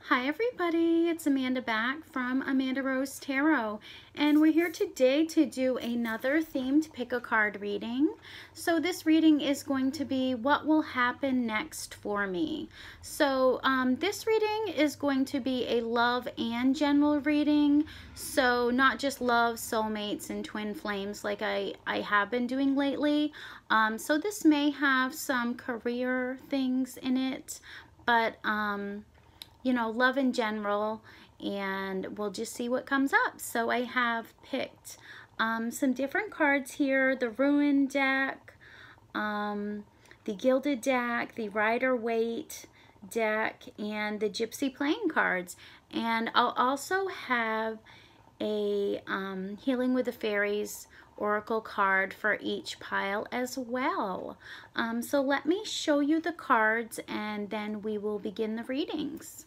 Hi everybody, it's Amanda back from Amanda Rose Tarot, and we're here today to do another themed pick a card reading. So this reading is going to be what will happen next for me. So this reading is going to be a love and general reading, so not just love, soulmates, and twin flames like I have been doing lately. So this may have some career things in it, but you know, love in general, and we'll just see what comes up. So I have picked some different cards here: the Ruin deck, the Gilded deck, the Rider-Waite deck, and the Gypsy playing cards. And I'll also have a Healing with the Fairies oracle card for each pile as well. So let me show you the cards and then we will begin the readings.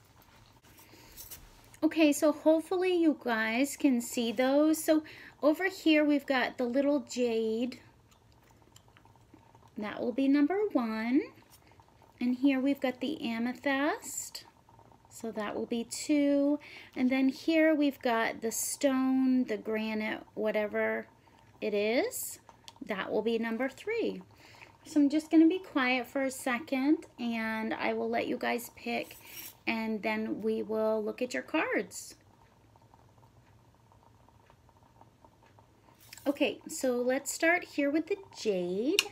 Okay, so hopefully you guys can see those. So over here we've got the little Jade. That will be number 1. And here we've got the amethyst. So that will be 2. And then here we've got the stone, the granite, whatever it is. That will be number 3. So I'm just going to be quiet for a second and I will let you guys pick, and then we will look at your cards. Okay, so let's start here with the Jade,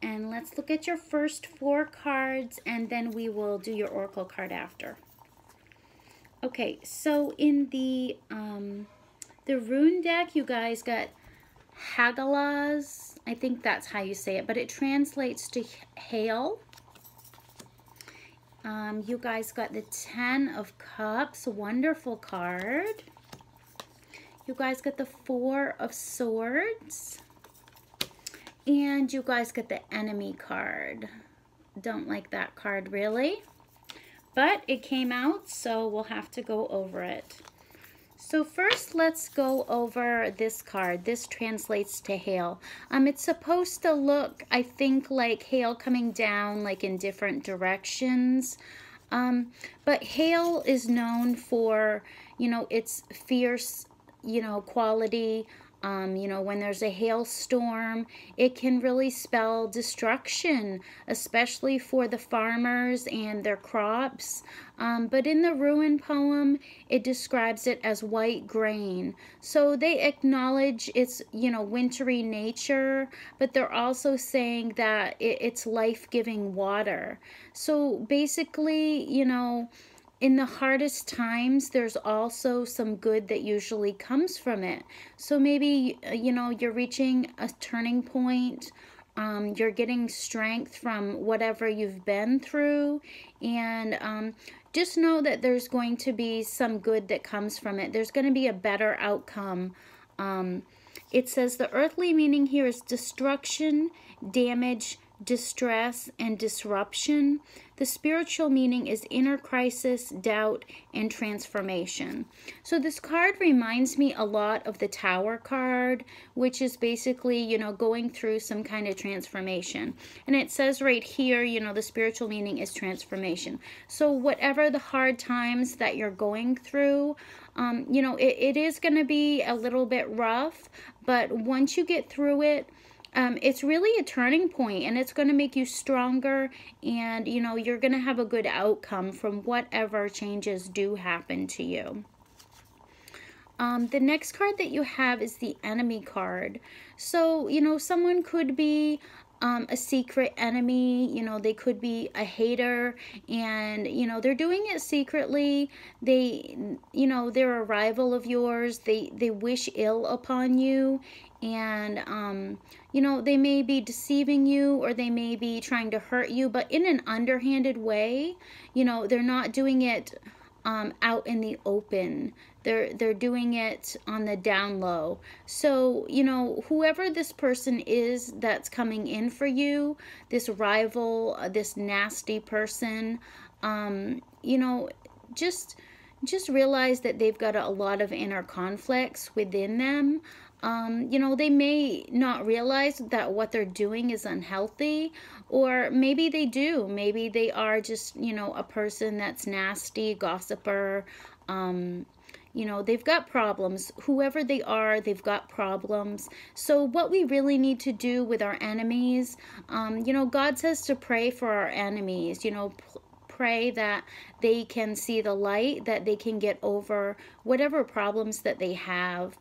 and let's look at your first 4 cards, and then we will do your oracle card after. Okay, so in the Rune deck, you guys got Hagalaz. I think that's how you say it, but it translates to hail. You guys got the 10 of Cups, wonderful card. You guys got the 4 of Swords. And you guys got the Enemy card. Don't like that card really, but it came out, so we'll have to go over it. So first, let's go over this card. This translates to hail. It's supposed to look, I think, like hail coming down, like in different directions. But hail is known for, you know, its fierce, you know, quality. You know, when there's a hailstorm, it can really spell destruction, especially for the farmers and their crops. But in the Ruin poem, it describes it as white grain. So they acknowledge its, you know, wintry nature, but they're also saying that it's life-giving water. So basically, you know, in the hardest times, there's also some good that usually comes from it. So maybe, you know, you're reaching a turning point. You're getting strength from whatever you've been through. And just know that there's going to be some good that comes from it. There's going to be a better outcome. It says the earthly meaning here is destruction, damage, distress, and disruption. The spiritual meaning is inner crisis, doubt, and transformation. So this card reminds me a lot of the Tower card, which is basically, you know, going through some kind of transformation. And it says right here, you know, the spiritual meaning is transformation. So whatever the hard times that you're going through, you know, it is going to be a little bit rough, but once you get through it, it's really a turning point, and it's going to make you stronger, and you know, you're going to have a good outcome from whatever changes do happen to you. The next card that you have is the Enemy card. So, you know, someone could be a secret enemy. You know, they could be a hater, and you know, they're doing it secretly. They, you know, they're a rival of yours. They wish ill upon you, and you know, they may be deceiving you, or they may be trying to hurt you, but in an underhanded way. You know, they're not doing it out in the open. They're doing it on the down low. So, you know, whoever this person is that's coming in for you, this rival, this nasty person, you know, just realize that they've got a lot of inner conflicts within them. You know, they may not realize that what they're doing is unhealthy, or maybe they do. Maybe they are just, you know, a person that's nasty, gossiper. You know, they've got problems. Whoever they are, they've got problems. So what we really need to do with our enemies, you know, God says to pray for our enemies, you know, pray that they can see the light, that they can get over whatever problems that they have.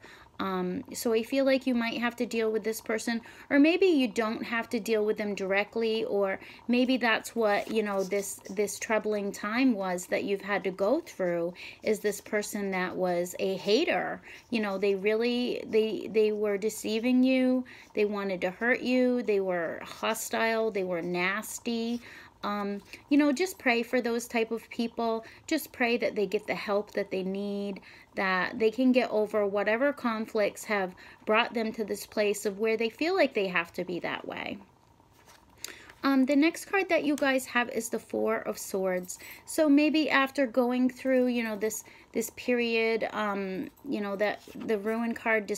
So I feel like you might have to deal with this person, or maybe you don't have to deal with them directly, or maybe that's what, you know, this troubling time was that you've had to go through, is this person that was a hater. You know, they really, they were deceiving you, they wanted to hurt you, they were hostile, they were nasty. You know, just pray for those type of people. Just pray that they get the help that they need, that they can get over whatever conflicts have brought them to this place of where they feel like they have to be that way. The next card that you guys have is the Four of Swords. So maybe after going through, you know, this period, you know, that the Ruin card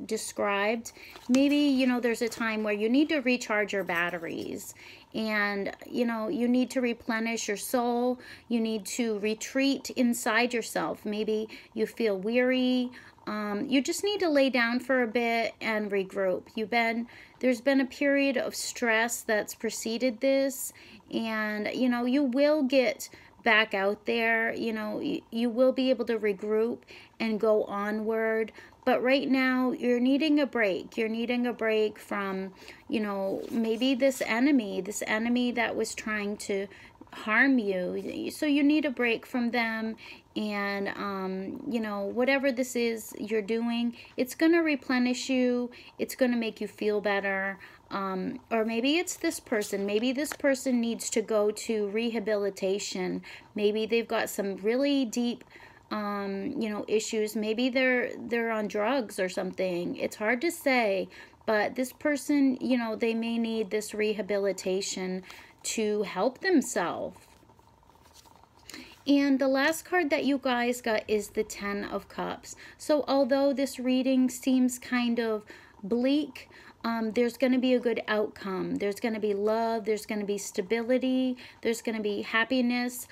described, maybe, you know, there's a time where you need to recharge your batteries. And, you know, you need to replenish your soul. You need to retreat inside yourself. Maybe you feel weary. You just need to lay down for a bit and regroup. There's been a period of stress that's preceded this, and, you know, you will get back out there. You know, you will be able to regroup and go onward. But right now, you're needing a break. You're needing a break from, you know, maybe this enemy that was trying to harm you. So you need a break from them. And, you know, whatever this is you're doing, it's going to replenish you. It's going to make you feel better. Or maybe it's this person. Maybe this person needs to go to rehabilitation. Maybe they've got some really deep you know, issues. Maybe they're on drugs or something. It's hard to say, but this person, you know, they may need this rehabilitation to help themselves. And the last card that you guys got is the Ten of Cups. So although this reading seems kind of bleak, there's going to be a good outcome. There's going to be love. There's going to be stability. There's going to be happiness.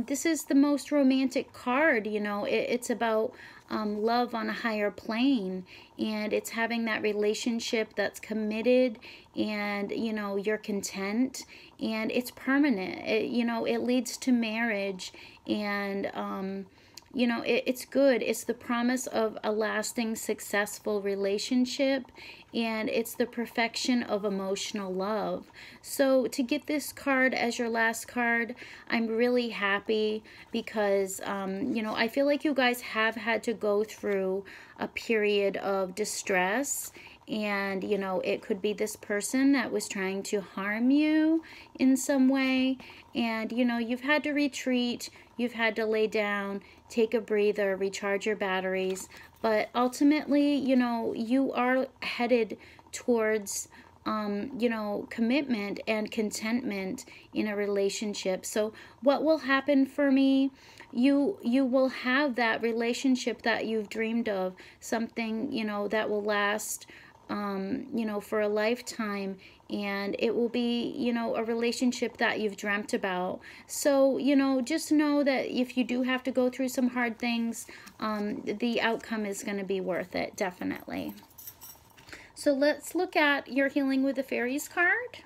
This is the most romantic card. You know, it's about love on a higher plane, and it's having that relationship that's committed, and, you know, you're content, and it's permanent. You know, it leads to marriage, and you know, it's good. It's the promise of a lasting, successful relationship, and it's the perfection of emotional love. So to get this card as your last card, I'm really happy because, you know, I feel like you guys have had to go through a period of distress. And, you know, it could be this person that was trying to harm you in some way. And, you know, you've had to retreat. You've had to lay down, take a breather, recharge your batteries. But ultimately, you know, you are headed towards, you know, commitment and contentment in a relationship. So what will happen for me? You will have that relationship that you've dreamed of, something, you know, that will last, you know, for a lifetime, and it will be, you know, a relationship that you've dreamt about. So, you know, just know that if you do have to go through some hard things, the outcome is going to be worth it, definitely. So let's look at your Healing with the Fairies card.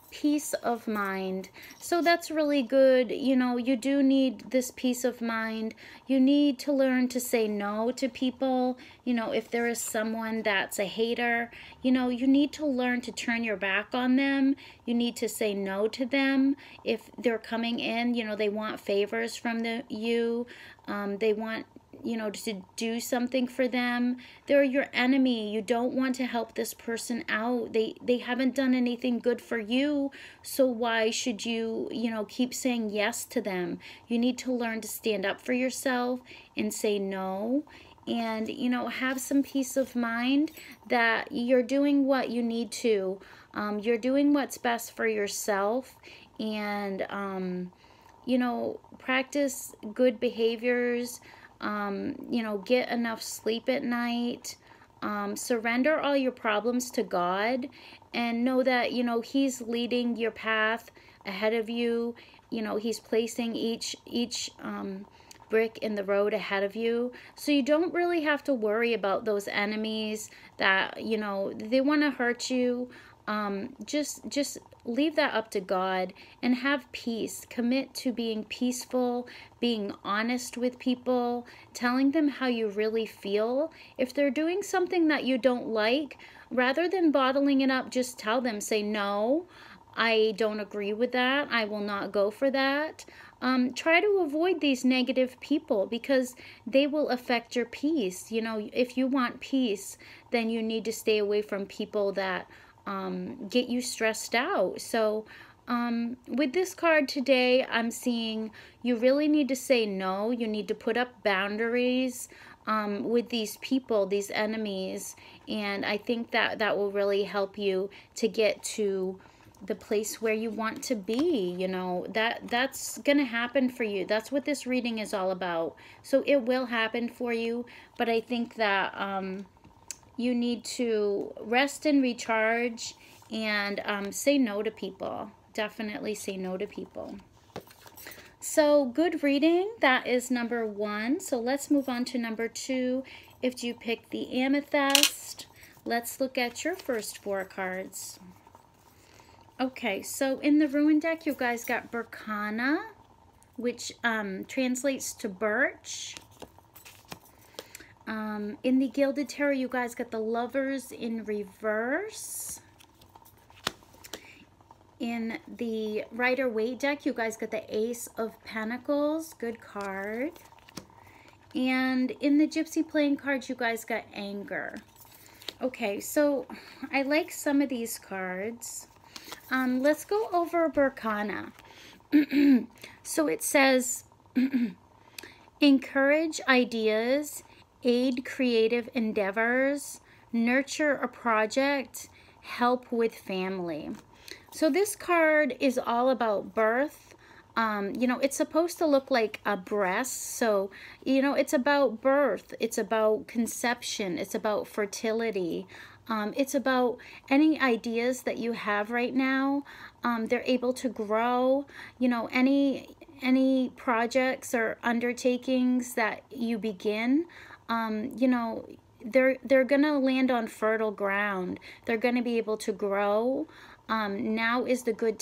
Peace of mind. So that's really good. You know, you do need this peace of mind. You need to learn to say no to people. You know, if there is someone that's a hater, you know, you need to learn to turn your back on them. You need to say no to them. If they're coming in, you know, they want favors from you. They want, you know, to do something for them. They're your enemy. You don't want to help this person out. They haven't done anything good for you. So why should you, you know, keep saying yes to them? You need to learn to stand up for yourself and say no. And, you know, have some peace of mind that you're doing what you need to. You're doing what's best for yourself. And, you know, practice good behaviors. You know, get enough sleep at night. Surrender all your problems to God and know that, you know, He's leading your path ahead of you. You know, He's placing each brick in the road ahead of you. So you don't really have to worry about those enemies that, you know, they want to hurt you. Just leave that up to God and have peace. Commit to being peaceful, being honest with people, telling them how you really feel. If they're doing something that you don't like, rather than bottling it up, just tell them, say, no, I don't agree with that. I will not go for that. Try to avoid these negative people because they will affect your peace. You know, if you want peace, then you need to stay away from people that get you stressed out. So with this card today, I'm seeing you really need to say no. You need to put up boundaries with these people, these enemies. And I think that that will really help you to get to the place where you want to be. You know, that's gonna happen for you. That's what this reading is all about. So it will happen for you, but I think that you need to rest and recharge and say no to people. Definitely say no to people. So good reading. That is number 1. So let's move on to number 2. If you pick the amethyst, let's look at your first 4 cards. Okay, so in the Ruin deck, you guys got Berkana, which translates to birch. In the Gilded Tarot, you guys got the Lovers in reverse. In the Rider-Waite deck, you guys got the Ace of Pentacles. Good card. And in the Gypsy playing cards, you guys got Anger. Okay, so I like some of these cards. Let's go over Berkana. So it says, encourage ideas, aid creative endeavors, nurture a project, help with family. So this card is all about birth. You know, it's supposed to look like a breast. So, you know, it's about birth. It's about conception. It's about fertility. It's about any ideas that you have right now. They're able to grow. You know, any projects or undertakings that you begin, you know, they're gonna land on fertile ground. They're gonna be able to grow. Now is a good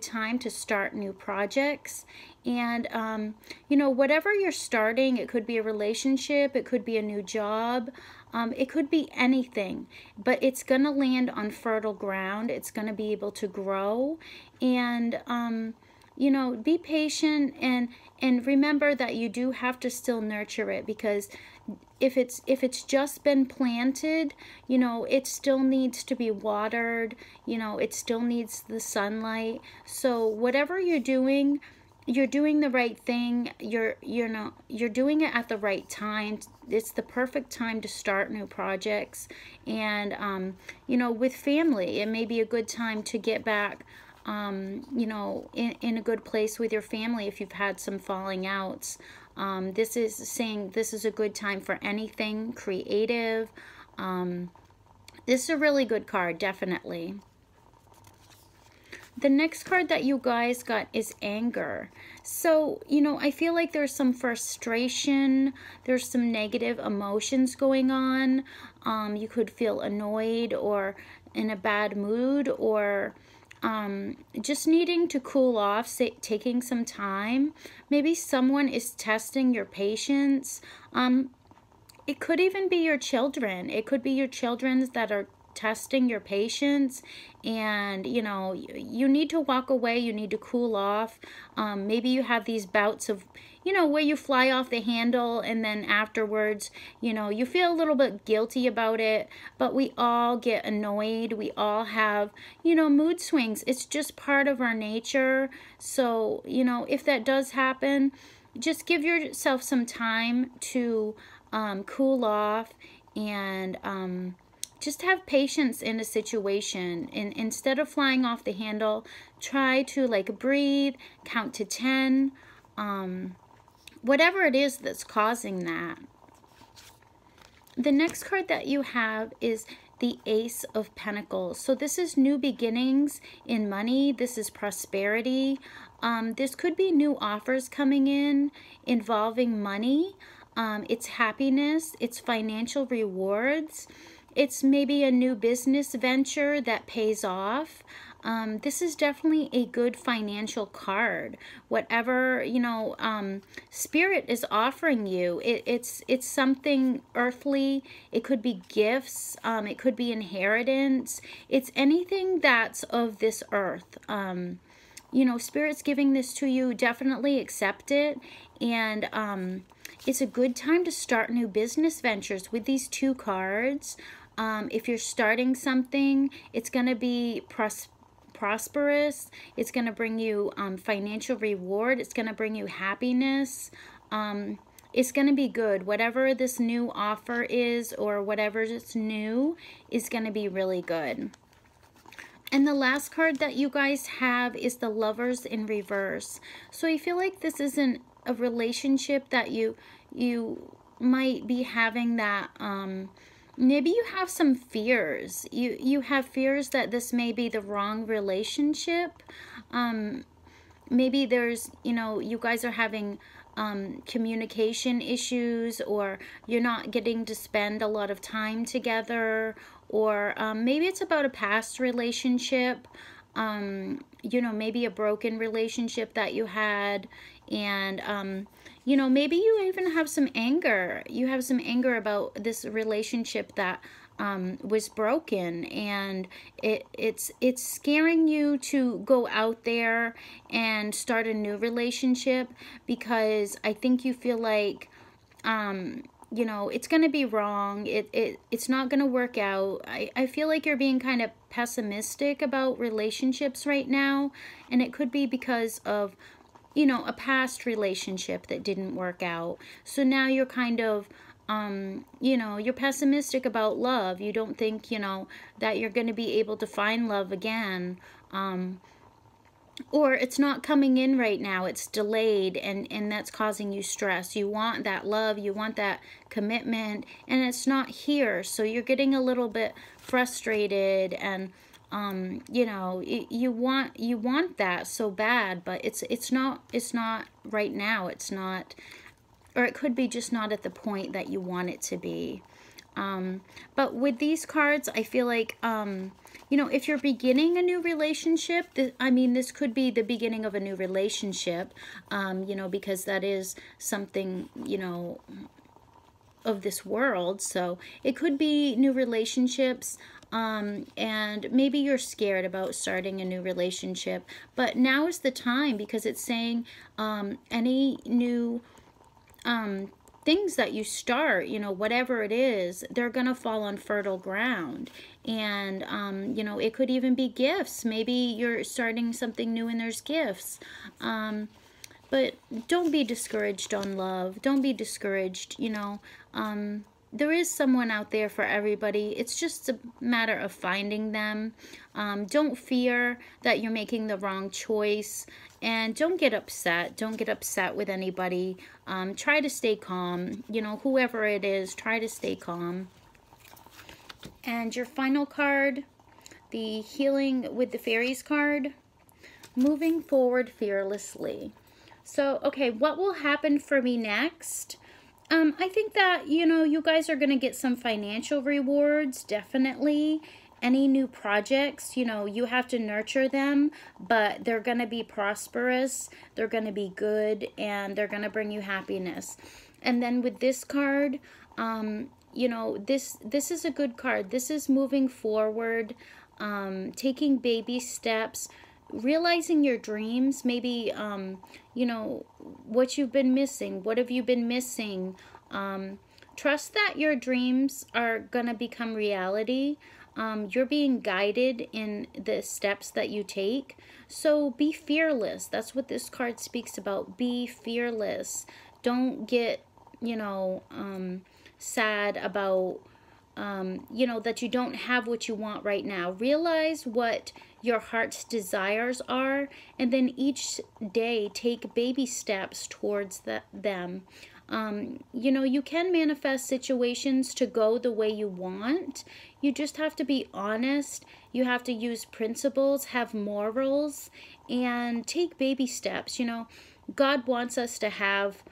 time to start new projects. And you know, whatever you're starting, it could be a relationship, it could be a new job, it could be anything, but it's gonna land on fertile ground. It's gonna be able to grow. And you know, be patient and remember that you do have to still nurture it, because if it's just been planted, you know, it still needs to be watered, you know, it still needs the sunlight. So whatever you're doing the right thing. You're doing it at the right time. It's the perfect time to start new projects. And you know, with family, it may be a good time to get back you know, in a good place with your family if you've had some falling outs. This is saying this is a good time for anything creative. This is a really good card, definitely. The next card that you guys got is Anger. So, you know, I feel like there's some frustration. There's some negative emotions going on. You could feel annoyed or in a bad mood, or just needing to cool off, taking some time. Maybe someone is testing your patience. It could even be your children. It could be your children that are testing your patience. And you know, you need to walk away. You need to cool off. Maybe you have these bouts of, you know, where you fly off the handle, and then afterwards, you know, you feel a little bit guilty about it. But we all get annoyed. We all have, you know, mood swings. It's just part of our nature. So, you know, if that does happen, just give yourself some time to cool off, and just have patience in a situation. And instead of flying off the handle, try to like breathe, count to 10, whatever it is that's causing that. The next card that you have is the Ace of Pentacles. So this is new beginnings in money. This is prosperity. This could be new offers coming in involving money. It's happiness. It's financial rewards. It's maybe a new business venture that pays off. This is definitely a good financial card. Whatever, you know, Spirit is offering you, it's something earthly. It could be gifts. It could be inheritance. It's anything that's of this earth. You know, Spirit's giving this to you. Definitely accept it. And it's a good time to start new business ventures with these two cards. If you're starting something, it's going to be prosperous. It's going to bring you financial reward. It's going to bring you happiness. It's going to be good. Whatever this new offer is, or whatever is new, is going to be really good. And the last card that you guys have is the Lovers in reverse. So I feel like this isn't a relationship that you might be having that maybe you have some fears. You have fears that this may be the wrong relationship. Maybe there's, you know, you guys are having communication issues, or you're not getting to spend a lot of time together, or maybe it's about a past relationship, you know, maybe a broken relationship that you had, and you know, maybe you even have some anger. You have some anger about this relationship that was broken, and it's scaring you to go out there and start a new relationship, because I think you feel like you know, it's going to be wrong. It's not going to work out. I feel like you're being kind of pessimistic about relationships right now, and it could be because of, you know, a past relationship that didn't work out. So now you're kind of, you know, you're pessimistic about love. You don't think, you know, that you're going to be able to find love again. Or it's not coming in right now. It's delayed, and that's causing you stress. You want that love. You want that commitment, and it's not here. So you're getting a little bit frustrated, and you know, you want that so bad, but it's not right now. It's not, or it could be just not at the point that you want it to be. But with these cards, I feel like, you know, if you're beginning a new relationship, I mean, this could be the beginning of a new relationship, you know, because that is something, you know, of this world. So it could be new relationships, and maybe you're scared about starting a new relationship, but now is the time, because it's saying any new things that you start, you know, whatever it is, they're gonna fall on fertile ground. And you know, it could even be gifts. Maybe you're starting something new and there's gifts. But don't be discouraged on love. Don't be discouraged, you know. There is someone out there for everybody. It's just a matter of finding them. Don't fear that you're making the wrong choice. And don't get upset. Don't get upset with anybody. Try to stay calm. You know, whoever it is, try to stay calm. And your final card, the Healing with the Fairies card. Moving forward fearlessly. So, okay, what will happen for me next? I think that, you know, you guys are going to get some financial rewards, definitely. Any new projects, you know, you have to nurture them, but they're going to be prosperous, they're going to be good, and they're going to bring you happiness. And then with this card, you know, this is a good card. This is moving forward, taking baby steps, realizing your dreams, maybe, you know, what you've been missing. What have you been missing? Trust that your dreams are going to become reality. You're being guided in the steps that you take. So be fearless. That's what this card speaks about. Be fearless. Don't get, you know, sad about, you know, that you don't have what you want right now. Realize what your heart's desires are, and then each day take baby steps towards them. You know, you can manifest situations to go the way you want. You just have to be honest. You have to use principles, have morals, and take baby steps. You know, God wants us to have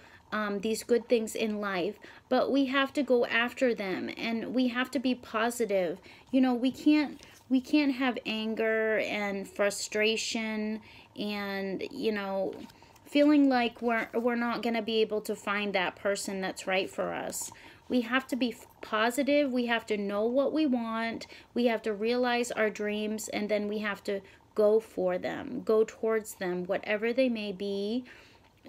these good things in life, but we have to go after them, and we have to be positive. You know, we can't have anger and frustration and, you know, feeling like we're not going to be able to find that person that's right for us. We have to be positive. We have to know what we want. We have to realize our dreams, and then we have to go for them, go towards them, whatever they may be.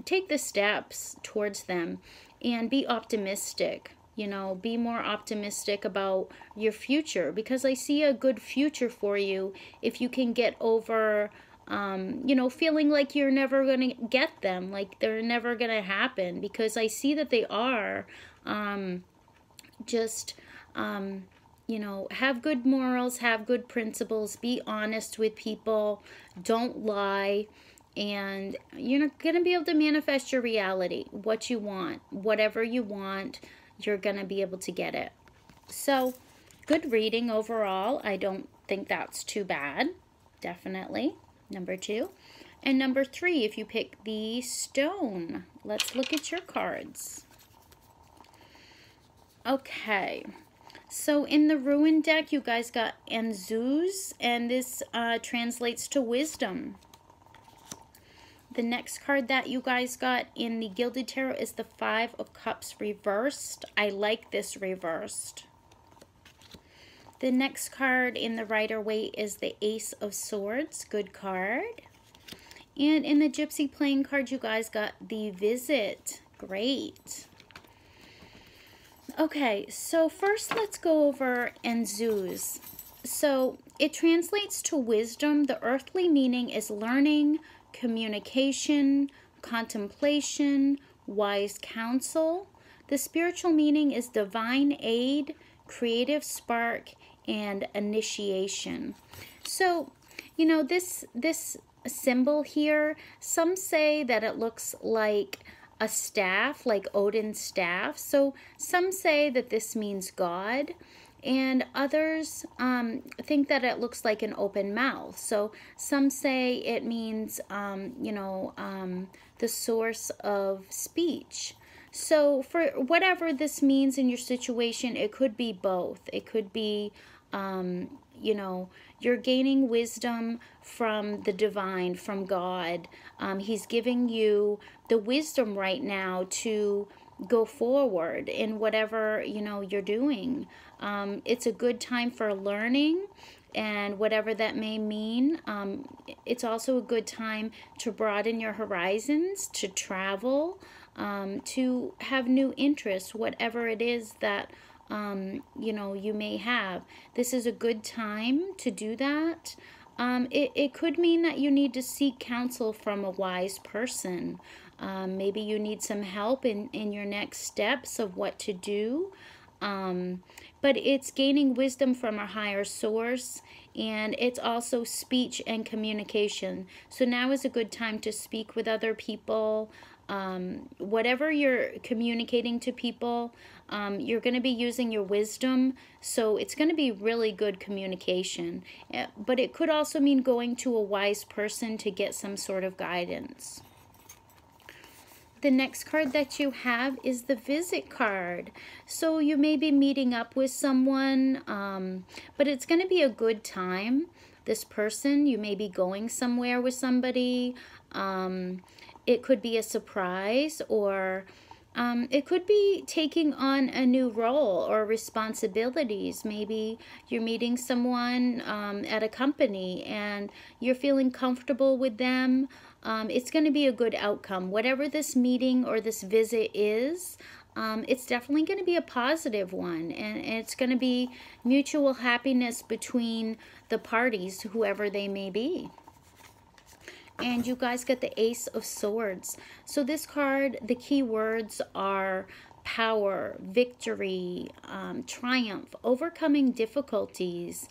Take the steps towards them and be optimistic. You know, be more optimistic about your future, because I see a good future for you if you can get over you know, feeling like you're never going to get them, like they're never going to happen, because I see that they are. Just, you know, have good morals, have good principles, be honest with people, don't lie, and you're going to be able to manifest your reality, what you want, whatever you want, you're going to be able to get it. So, good reading overall. I don't think that's too bad, definitely. Number 2. And number 3, if you pick the stone. Let's look at your cards. Okay. So in the Ruin deck, you guys got Anzuz, and this translates to wisdom. The next card that you guys got in the Gilded Tarot is the 5 of Cups reversed. I like this reversed. The next card in the Rider-Waite is the Ace of Swords. Good card. And in the Gypsy playing card, you guys got the Visit. Great. Okay, so first let's go over Anzuz. So it translates to wisdom. The earthly meaning is learning, communication, contemplation, wise counsel. The spiritual meaning is divine aid, creative spark, and initiation. So, you know, this symbol here, some say that it looks like a staff, like Odin's staff. So some say that this means God, and others think that it looks like an open mouth. So some say it means, you know, the source of speech. So for whatever this means in your situation, it could be both. It could be, you know, you're gaining wisdom from the divine, from God. He's giving you the wisdom right now to go forward in whatever, you know, you're doing. It's a good time for learning, and whatever that may mean. It's also a good time to broaden your horizons, to travel, to have new interests, whatever it is that you know, you may have. This is a good time to do that. It could mean that you need to seek counsel from a wise person. Maybe you need some help in your next steps of what to do. But it's gaining wisdom from a higher source, and it's also speech and communication. So now is a good time to speak with other people. Whatever you're communicating to people, you're going to be using your wisdom, so it's going to be really good communication. But it could also mean going to a wise person to get some sort of guidance. The next card that you have is the Visit card. So you may be meeting up with someone, but it's going to be a good time. This person, you may be going somewhere with somebody. It could be a surprise, or it could be taking on a new role or responsibilities. Maybe you're meeting someone at a company and you're feeling comfortable with them. It's going to be a good outcome. Whatever this meeting or this visit is, it's definitely going to be a positive one. And it's going to be mutual happiness between the parties, whoever they may be. And you guys get the Ace of Swords. So this card, the key words are power, victory, triumph, overcoming difficulties.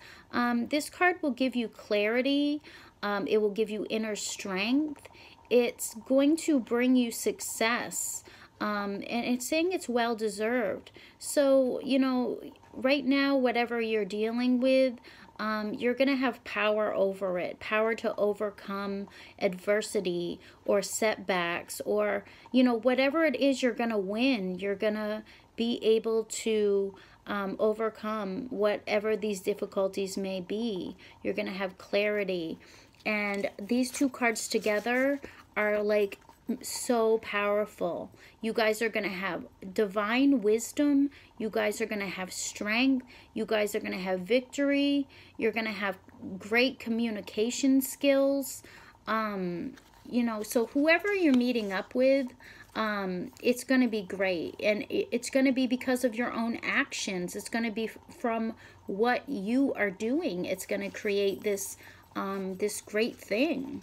This card will give you clarity. It will give you inner strength. It's going to bring you success. And it's saying it's well deserved. So, you know, right now, whatever you're dealing with, you're going to have power over it, power to overcome adversity or setbacks, or, you know, whatever it is, you're going to win. You're going to be able to overcome whatever these difficulties may be. You're going to have clarity. And these two cards together are like so powerful. You guys are going to have divine wisdom. You guys are going to have strength. You guys are going to have victory. You're going to have great communication skills. You know, so whoever you're meeting up with, it's going to be great. And it's going to be because of your own actions. It's going to be from what you are doing. It's going to create this, this great thing.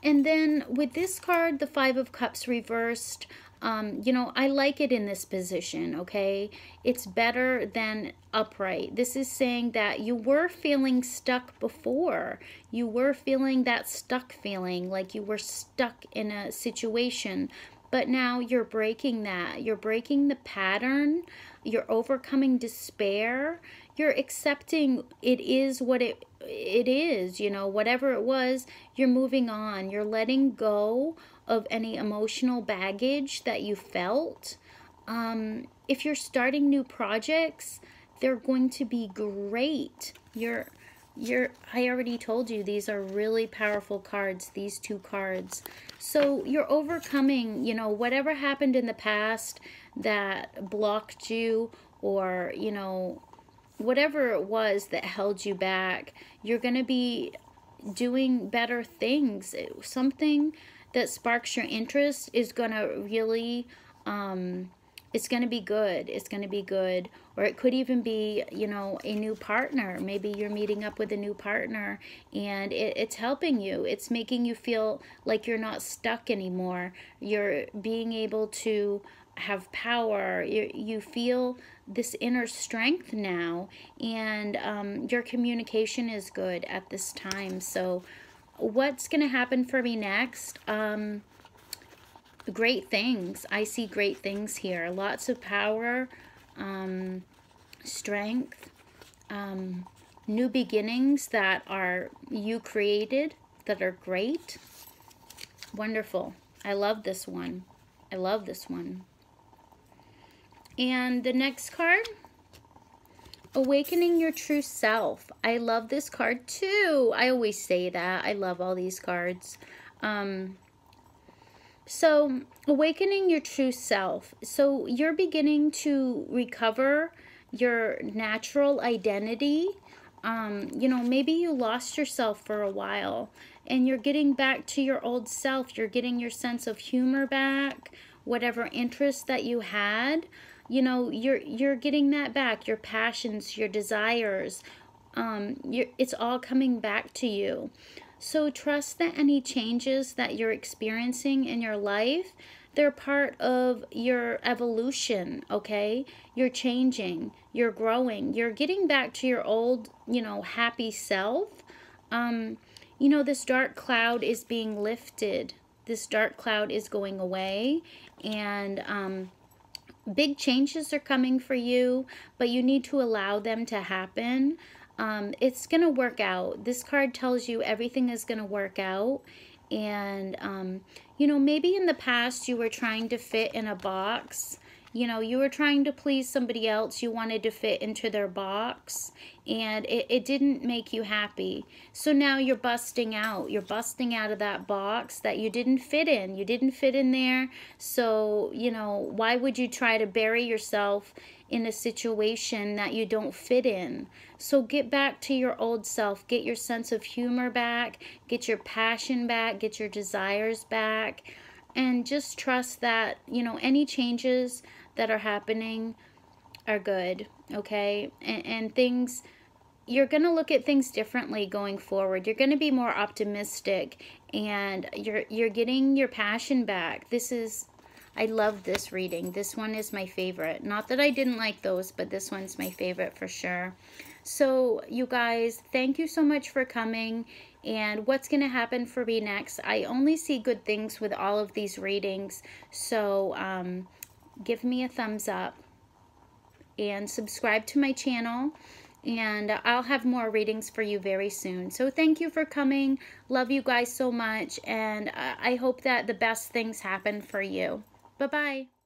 And then with this card, the Five of Cups reversed, you know, I like it in this position, okay? It's better than upright. This is saying that you were feeling stuck before. You were feeling that stuck feeling, like you were stuck in a situation. But now you're breaking that. You're breaking the pattern. You're overcoming despair. You're accepting it is what it is, you know, whatever it was, you're moving on. You're letting go of any emotional baggage that you felt. If you're starting new projects, they're going to be great. I already told you, these are really powerful cards, these two cards. So you're overcoming, you know, whatever happened in the past that blocked you, or, you know, whatever it was that held you back. You're going to be doing better things. Something that sparks your interest is going to really, it's going to be good. It's going to be good. Or it could even be, you know, a new partner. Maybe you're meeting up with a new partner and it's helping you. It's making you feel like you're not stuck anymore. You're being able to have power. You feel this inner strength now, and your communication is good at this time. So what's going to happen for me next? Great things. I see great things here. Lots of power, strength, new beginnings that are you created, that are great. Wonderful. I love this one. I love this one. And the next card, Awakening Your True Self. I love this card too. I always say that. I love all these cards. So, Awakening Your True Self. So, you're beginning to recover your natural identity. You know, maybe you lost yourself for a while and you're getting back to your old self. You're getting your sense of humor back, whatever interest that you had. You know, you're getting that back, your passions, your desires. It's all coming back to you. So trust that any changes that you're experiencing in your life, they're part of your evolution, okay? You're changing, you're growing, you're getting back to your old, you know, happy self. You know, this dark cloud is being lifted. This dark cloud is going away, and big changes are coming for you, but you need to allow them to happen. It's going to work out. This card tells you everything is going to work out. And, you know, maybe in the past you were trying to fit in a box. You know, you were trying to please somebody else. You wanted to fit into their box, and it didn't make you happy. So now you're busting out. You're busting out of that box that you didn't fit in. You didn't fit in there. So, you know, why would you try to bury yourself in a situation that you don't fit in? So get back to your old self. Get your sense of humor back. Get your passion back. Get your desires back. And just trust that, you know, any changes that are happening are good, okay? And things, you're going to look at things differently going forward. You're going to be more optimistic, and you're getting your passion back. This is, I love this reading. This one is my favorite. Not that I didn't like those, but this one's my favorite for sure. So you guys, thank you so much for coming. And what's going to happen for me next? I only see good things with all of these readings. So give me a thumbs up and subscribe to my channel. And I'll have more readings for you very soon. So thank you for coming. Love you guys so much. And I hope that the best things happen for you. Bye-bye.